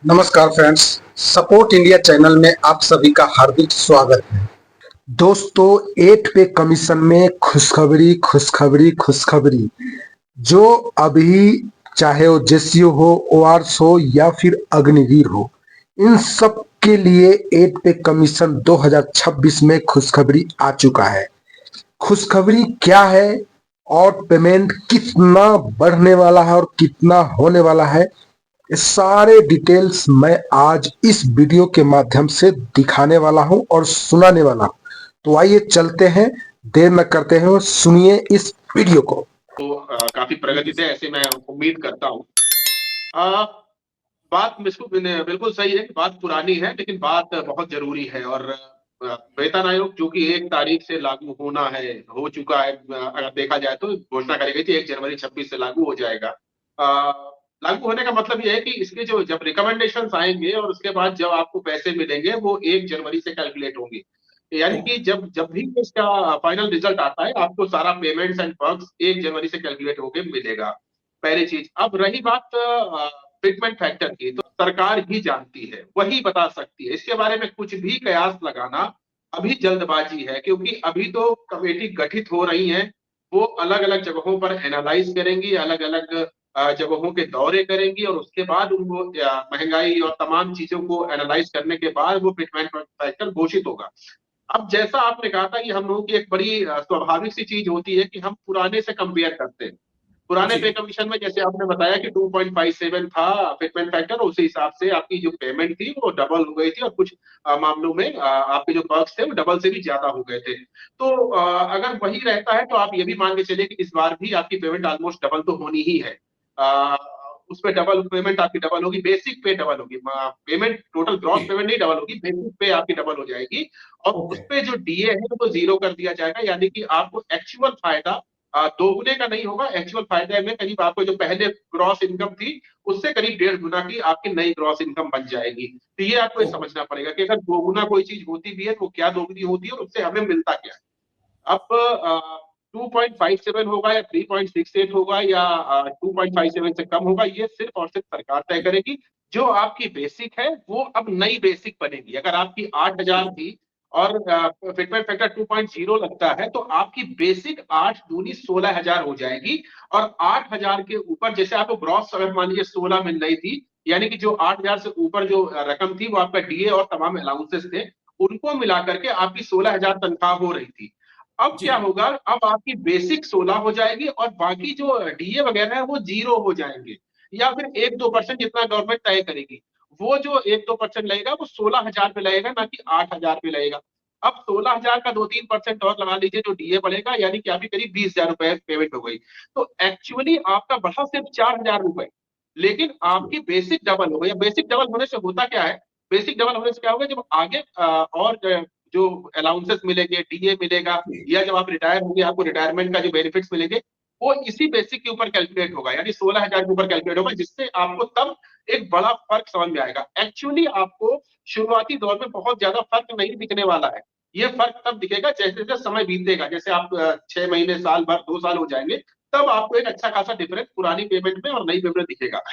नमस्कार friends. Support India channel में आप सभी का हार्दिक स्वागत है। दोस्तों, 8 पे कमीशन में खुशखबरी खुशखबरी खुशखबरी। जो अभी चाहे वो जेसीओ हो, ओआरस हो या फिर अग्निवीर हो, इन सब के लिए 8 पे कमीशन 2026 में खुशखबरी आ चुका है। खुशखबरी क्या है और पेमेंट कितना बढ़ने वाला है और कितना होने वाला है, ये सारे डिटेल्स मैं आज इस वीडियो के माध्यम से दिखाने वाला हूं और सुनाने वाला हूं। तो आइए चलते हैं, देर न करते हैं, सुनिए इस वीडियो को। तो काफी प्रगति से ऐसे मैं उम्मीद करता हूँ। बात बिल्कुल सही है, बात पुरानी है लेकिन बात बहुत जरूरी है। और वेतन आयोग जो कि 1 तारीख से लागू होना है, हो चुका है। अगर देखा जाए तो घोषणा करी गई थी 1 जनवरी 26 से लागू हो जाएगा। लागू होने का मतलब ये है कि इसके जो जब रिकमेंडेशन आएंगे और उसके बाद जब आपको पैसे मिलेंगे वो 1 जनवरी से कैलकुलेट होंगे। यानी कि जब जब भी इसका फाइनल रिजल्ट आता है आपको सारा पेमेंट्स एंड पर्क्स 1 जनवरी से कैलकुलेट होके मिलेगा। पहली चीज। अब रही बात फिटमेंट फैक्टर की, तो सरकार ही जानती है, वही बता सकती है। इसके बारे में कुछ भी कयास लगाना अभी जल्दबाजी है, क्योंकि अभी तो कमेटी गठित हो रही है। वो अलग अलग जगहों पर एनालाइज करेंगी, अलग अलग जगहों के दौरे करेंगी और उसके बाद उनको महंगाई और तमाम चीजों को एनालाइज करने के बाद वो फिटमेंट फैक्टर घोषित होगा। अब जैसा आपने कहा था कि हम लोगों की एक बड़ी स्वाभाविक सी चीज होती है कि हम पुराने से कंपेयर करते हैं। पुराने पे कमीशन में जैसे आपने बताया कि 2.57 था फिटमेंट फैक्टर, उसी हिसाब से आपकी जो पेमेंट थी वो डबल हो गई थी और कुछ मामलों में आपके जो पर्क्स थे वो डबल से भी ज्यादा हो गए थे। तो अगर वही रहता है तो आप ये भी मान के चलिए कि इस बार भी आपकी पेमेंट ऑलमोस्ट डबल तो होनी ही है। आ, उसमें डबल पेमेंट आपकी डबल होगी, बेसिक पे डबल होगी। पेमेंट टोटल ग्रॉस पेमेंट नहीं डबल होगी, बेसिक पे आपकी डबल हो जाएगी। और उस पे जो डीए है वो जीरो कर दिया जाएगा, यानी कि आपको एक्चुअल फायदा दोगुने का नहीं होगा। एक्चुअल फायदे में करीब आपको जो पहले ग्रॉस इनकम थी उससे करीब 1.5 गुना की आपकी नई ग्रॉस इनकम बन जाएगी। तो ये आपको समझना पड़ेगा कि अगर दोगुना कोई चीज होती भी है तो क्या दोगुनी होती है और उससे हमें मिलता क्या है। अब 2.57 होगा या 3.68 होगा या 2.57 से कम होगा, ये सिर्फ और सिर्फ सरकार तय करेगी। जो आपकी बेसिक है वो अब नई बेसिक बनेगी। अगर आपकी 8,000 थी और फिटमेंट फैक्टर 2.0 लगता है तो आपकी बेसिक 8 दूनी 16,000 हो जाएगी। और 8,000 के ऊपर जैसे आपको ग्रॉस अगर मान लीजिए 16 मिल रही थी, यानी कि जो 8,000 से ऊपर जो रकम थी वो आपका डीए और तमाम अलाउंसेस थे, उनको मिलाकर के आपकी 16,000 तनख्वाह हो रही थी। अब क्या होगा, अब आपकी बेसिक 16 हो जाएगी और बाकी जो डीए वगैरह है वो जीरो हो जाएंगे, या फिर 1-2% जितना गवर्नमेंट तय करेगी। वो जो 1-2% लगेगा वो 16,000 पे लगेगा, ना कि 8,000 पे लगेगा। अब 16,000 का 2-3% और लगा लीजिए जो डीए बढ़ेगा, यानी कि अभी करीब 20,000 रुपए पेमेंट हो गई। तो एक्चुअली आपका बढ़ा सिर्फ 4,000 रुपए, लेकिन आपकी बेसिक डबल हो गई। बेसिक डबल होने से होता क्या है, बेसिक डबल होने से क्या होगा, जब आगे और जो अलाउंसेस मिलेंगे, डीए मिलेगा, या जब आप रिटायर होंगे आपको रिटायरमेंट का जो बेनिफिट्स मिलेंगे, वो इसी बेसिक के ऊपर कैलकुलेट होगा, यानी 16,000 के ऊपर कैलकुलेट होगा, जिससे आपको तब एक बड़ा फर्क समझ में आएगा। एक्चुअली आपको शुरुआती दौर में बहुत ज्यादा फर्क नहीं दिखने वाला है। ये फर्क तब दिखेगा जैसे जैसे समय बीतेगा, जैसे आप 6 महीने, साल भर, 2 साल हो जाएंगे, तब आपको एक अच्छा खासा डिफरेंस पुरानी पेमेंट में और नई पेमेंट में दिखेगा।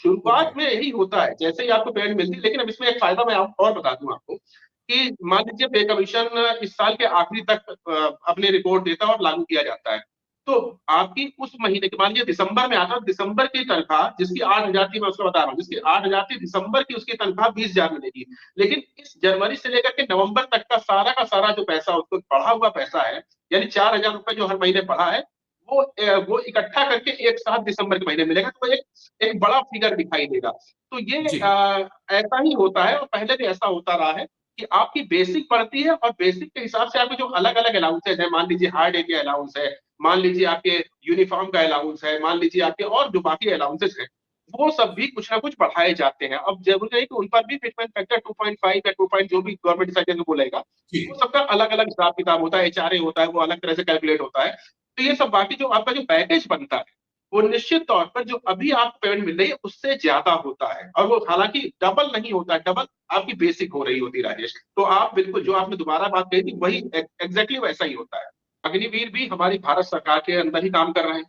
शुरुआत में यही होता है, जैसे ही आपको पेमेंट मिलती है। लेकिन अब इसमें एक फायदा मैं और बता दूं आपको कि मान लीजिए पे कमीशन इस साल के आखिरी तक अपनी रिपोर्ट देता है और लागू किया जाता है, तो आपकी उस महीने के, मान लीजिए दिसंबर में आता है, दिसंबर की तनख्वाह जिसकी 8,000 थी, मैं उसको बता रहा हूँ, जिसकी 8,000 थी दिसंबर की, उसकी तनख्वाह 20,000 मिलेगी। लेकिन इस जनवरी से लेकर के नवंबर तक का सारा जो पैसा, उसको बढ़ा हुआ पैसा है, यानी 4,000 रुपए जो हर महीने बढ़ा है, वो इकट्ठा करके एक साथ दिसंबर के महीने मिलेगा, तो एक एक बड़ा फिगर दिखाई देगा। तो ये ऐसा ही होता है और पहले भी ऐसा होता रहा है कि आपकी बेसिक बढ़ती है और बेसिक के हिसाब से आपके जो अलग अलग अलाउंसेज है, मान लीजिए हार्ड डे के अलाउंस है, मान लीजिए आपके यूनिफॉर्म का अलाउंस है, मान लीजिए आपके और जो बाकी अलाउंसेज है, वो सब भी कुछ ना कुछ बढ़ाए जाते हैं। अब जरूरी है कि उन पर भी फिटमेंट फैक्टर 2.5 या 2 जो भी गवर्नमेंट डिसाइड बोलेगा, वो सबका अलग अलग हिसाब किताब होता है, एचआरए होता है, वो अलग तरह से कैलकुलेट होता है। तो ये सब बाकी जो आपका जो पैकेज बनता है वो निश्चित तौर पर जो अभी आप पेमेंट मिल रही है उससे ज्यादा होता है, और वो हालांकि डबल नहीं होता है, डबल आपकी बेसिक हो रही होती है, राजेश। तो आप बिल्कुल जो आपने दोबारा बात कही थी वही एग्जैक्टली वैसा ही होता है। अग्निवीर भी हमारी भारत सरकार के अंदर ही काम कर रहे हैं।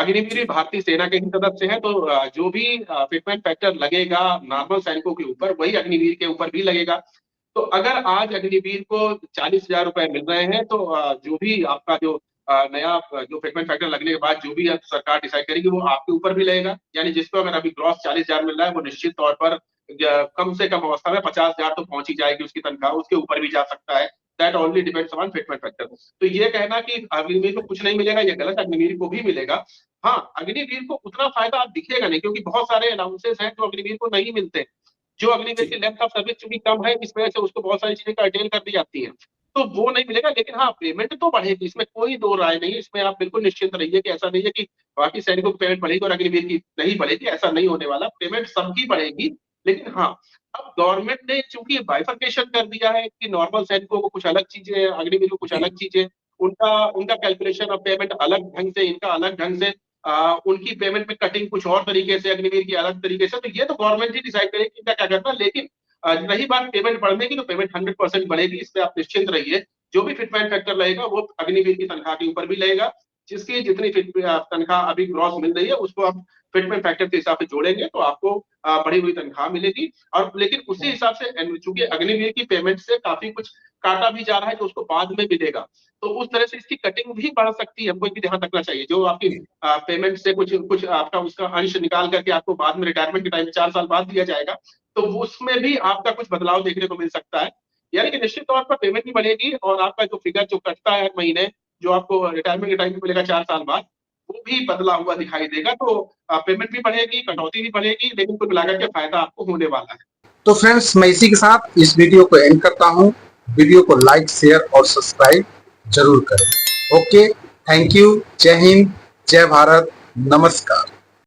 अग्निवीर भी भारतीय सेना के ही सदस्य हैं, तो जो भी फिटमेंट फैक्टर लगेगा नॉर्मल सैनिकों के ऊपर, वही अग्निवीर के ऊपर भी लगेगा। तो अगर आज अग्निवीर को 40,000 रुपए मिल रहे हैं, तो जो भी आपका जो नया जो फिटमेंट फैक्टर लगने के बाद जो भी सरकार डिसाइड करेगी, वो आपके ऊपर भी लगेगा। यानी जिसको अगर अभी ग्रॉस 40,000 मिल रहा है, वो निश्चित तौर पर कम से कम अवस्था में 50,000 तो पहुंच ही जाएगी उसकी तनख्वाह, उसके ऊपर भी जा सकता है। That only depends on fitment factor. तो ये कहना कि अग्निवीर को कुछ नहीं मिलेगा, ये गलत। अग्निवीर को भी मिलेगा। हाँ, अग्निवीर को उतना फायदा अब दिखेगा नहीं, क्योंकि बहुत सारे अलाउंसेस हैं जो अग्निवीर को नहीं मिलते। जो अग्निवीर की लेंथ ऑफ सर्विस चूंकि कम है, इस वजह से उसको बहुत सारी चीजें कर्टेल कर दी जाती हैं। तो वो नहीं मिलेगा, लेकिन हाँ, पेमेंट तो बढ़ेगी, इसमें कोई दो राय नहीं है। इसमें आप बिल्कुल निश्चिंत रहिए कि ऐसा नहीं है कि बाकी सैनिकों की पेमेंट बढ़ेगी और अग्निवीर की नहीं बढ़ेगी, ऐसा नहीं होने वाला। पेमेंट सबकी बढ़ेगी। लेकिन हाँ, अब गवर्नमेंट ने चूंकि बाइफरकेशन कर दिया है कि नॉर्मल सैनिकों को कुछ अलग चीजें, अग्निवीर को कुछ अलग चीजें, उनका उनका कैलकुलेशन ऑफ पेमेंट अलग ढंग से, इनका अलग ढंग से, उनकी पेमेंट में कटिंग कुछ और तरीके से, अग्निवीर की अलग तरीके से। तो ये तो गवर्नमेंट ही डिसाइड करेगी इनका क्या करना है। लेकिन रही बात पेमेंट बढ़ने की, तो पेमेंट 100% बढ़ेगी, इस पे आप निश्चिंत रहिए। जो भी फिटमेंट फैक्टर लगेगा वो अग्निवीर की तनख्वाह के ऊपर भी लगेगा। जिसकी जितनी तनख्वाह अभी ग्रॉस मिल रही है, उसको आप फिटमेंट फैक्टर के हिसाब से जोड़ेंगे, तो आपको बढ़ी हुई तनख्वाह मिलेगी। और लेकिन उसी हिसाब से चूंकि अग्निवीर की पेमेंट से काफी कुछ काटा भी जा रहा है, जो उसको बाद में मिलेगा, तो उस तरह से इसकी कटिंग भी बढ़ सकती है। हमको भी ध्यान रखना चाहिए। जो आपकी पेमेंट से कुछ कुछ आपका उसका अंश निकाल करके आपको बाद में रिटायरमेंट के टाइम 4 साल बाद दिया जाएगा, तो उसमें भी आपका कुछ बदलाव देखने को मिल सकता है। यानी कि निश्चित तौर पर पेमेंट भी बढ़ेगी, और आपका जो फिगर जो कटता है हर महीने, जो आपको रिटायरमेंट के टाइम पे मिलेगा 4 साल बाद, वो भी बदला हुआ दिखाई देगा। तो पेमेंट भी बढ़ेगी, कटौती भी बढ़ेगी, लेकिन कुल मिलाकर के फायदा आपको होने वाला है। तो फ्रेंड्स, मैं इसी के साथ इस वीडियो को एंड करता हूं। वीडियो को लाइक, शेयर और सब्सक्राइब जरूर करें। Okay, thank you. जय हिंद, जय भारत, नमस्कार।